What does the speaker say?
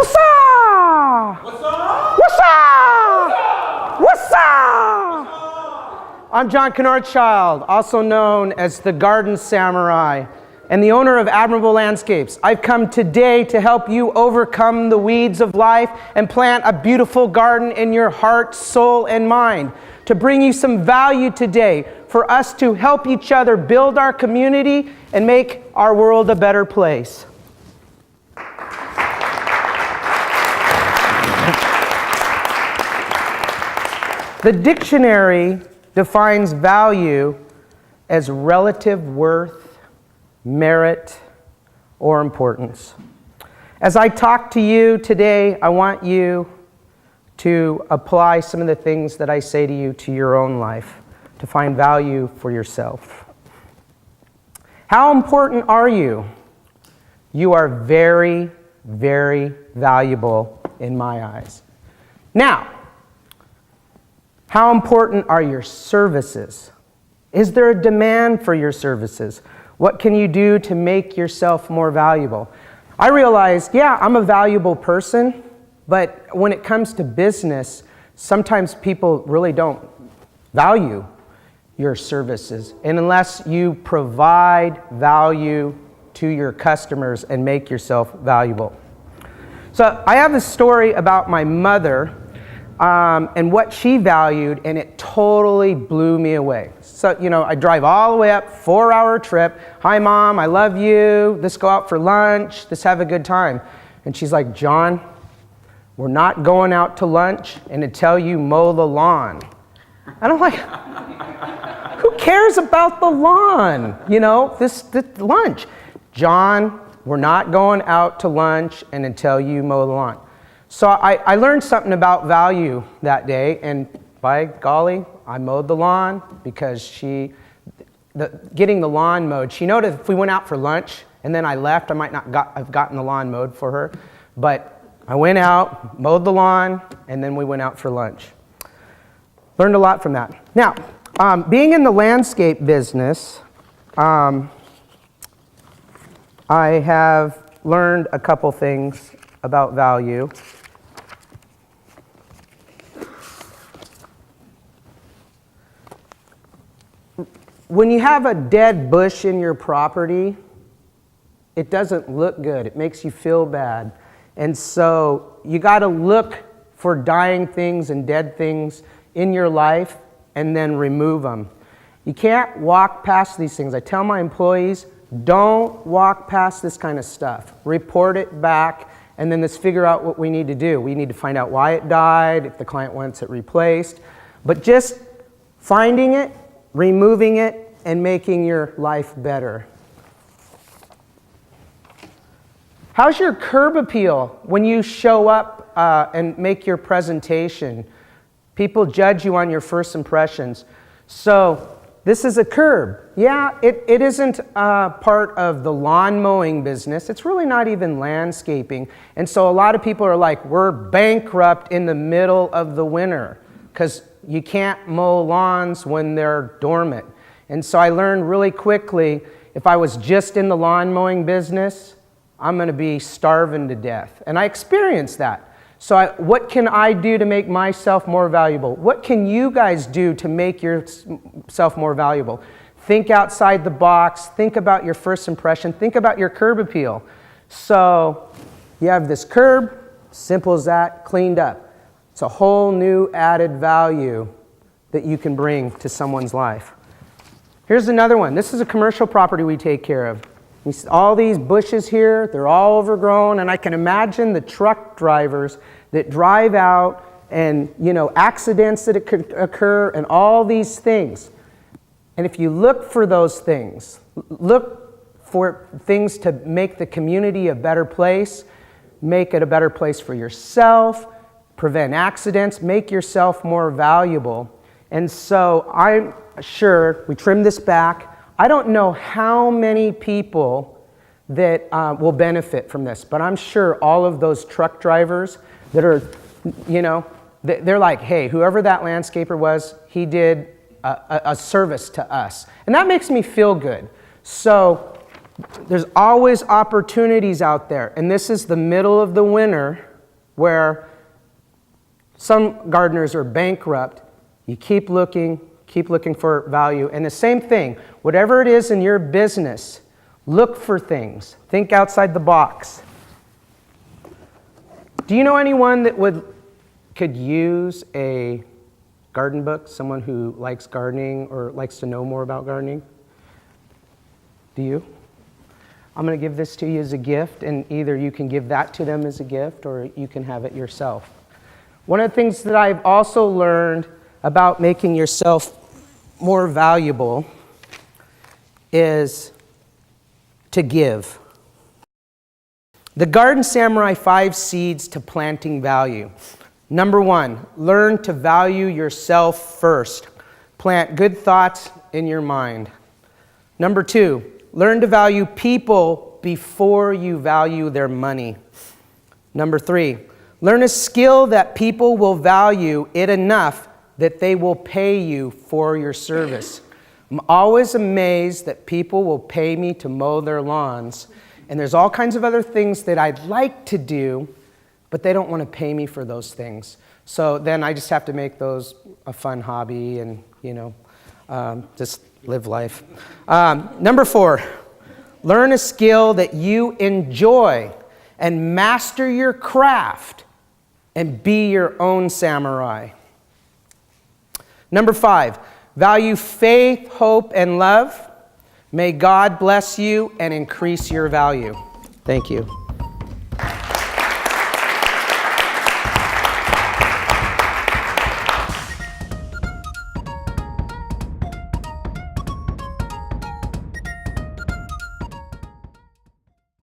What's up? What's up? What's up? What's up? I'm John Knornschild, also known as the Garden Samurai, and the owner of Admirable Landscapes. I've come today to help you overcome the weeds of life and plant a beautiful garden in your heart, soul, and mind. To bring you some value today, for us to help each other build our community and make our world a better place. The dictionary defines value as relative worth, merit, or importance. As I talk to you today, I want you to apply some of the things that I say to you to your own life, to find value for yourself. How important are you? You are very, very valuable in my eyes. Now, how important are your services? Is there a demand for your services? What can you do to make yourself more valuable? I realized, yeah, I'm a valuable person, but when it comes to business, sometimes people really don't value your services. And unless you provide value to your customers and make yourself valuable. So I have a story about my mother and what she valued, and it totally blew me away. So, I drive all the way up, 4-hour trip. Hi, Mom, I love you. Let's go out for lunch. Let's have a good time. And she's like, John, we're not going out to lunch and until you mow the lawn. And I'm like, who cares about the lawn? This lunch. John, we're not going out to lunch and until you mow the lawn. So I learned something about value that day, and by golly, I mowed the lawn because getting the lawn mowed, she noticed if we went out for lunch and then I left, I might not have gotten the lawn mowed for her, but I went out, mowed the lawn, and then we went out for lunch. Learned a lot from that. Now, being in the landscape business, I have learned a couple things about value. When you have a dead bush in your property, it doesn't look good. It makes you feel bad. And so you got to look for dying things and dead things in your life and then remove them. You can't walk past these things. I tell my employees, don't walk past this kind of stuff. Report it back, and then let's figure out what we need to do. We need to find out why it died, if the client wants it replaced. But just finding it, removing it, and making your life better. How's your curb appeal when you show up and make your presentation? People judge you on your first impressions. So this is a curb. Yeah, it isn't part of the lawn mowing business. It's really not even landscaping. And so a lot of people are like, we're bankrupt in the middle of the winter because you can't mow lawns when they're dormant. And so I learned really quickly, if I was just in the lawn mowing business, I'm going to be starving to death. And I experienced that. So what can I do to make myself more valuable? What can you guys do to make yourself more valuable? Think outside the box. Think about your first impression. Think about your curb appeal. So you have this curb, simple as that, cleaned up. It's a whole new added value that you can bring to someone's life. Here's another one. This is a commercial property we take care of. You see all these bushes here, they're all overgrown, and I can imagine the truck drivers that drive out and, accidents that could occur and all these things. And if you look for those things, look for things to make the community a better place, make it a better place for yourself, prevent accidents, make yourself more valuable. And so I'm sure, we trim this back, I don't know how many people that will benefit from this, but I'm sure all of those truck drivers that are, they're like, hey, whoever that landscaper was, he did a service to us. And that makes me feel good. So there's always opportunities out there. And this is the middle of the winter. where some gardeners are bankrupt. You keep looking for value. And the same thing, whatever it is in your business, look for things. Think outside the box. Do you know anyone that could use a garden book? Someone who likes gardening or likes to know more about gardening? Do you? I'm going to give this to you as a gift, and either you can give that to them as a gift or you can have it yourself. One of the things that I've also learned about making yourself more valuable is to give. The Garden Samurai 5 Seeds to Planting Value. Number 1, learn to value yourself first. Plant good thoughts in your mind. Number 2, learn to value people before you value their money. Number 3, learn a skill that people will value it enough that they will pay you for your service. I'm always amazed that people will pay me to mow their lawns, and there's all kinds of other things that I'd like to do, but they don't want to pay me for those things. So then I just have to make those a fun hobby and, just live life. Number 4, learn a skill that you enjoy and master your craft and be your own samurai. Number 5, value faith, hope, and love. May God bless you and increase your value. Thank you.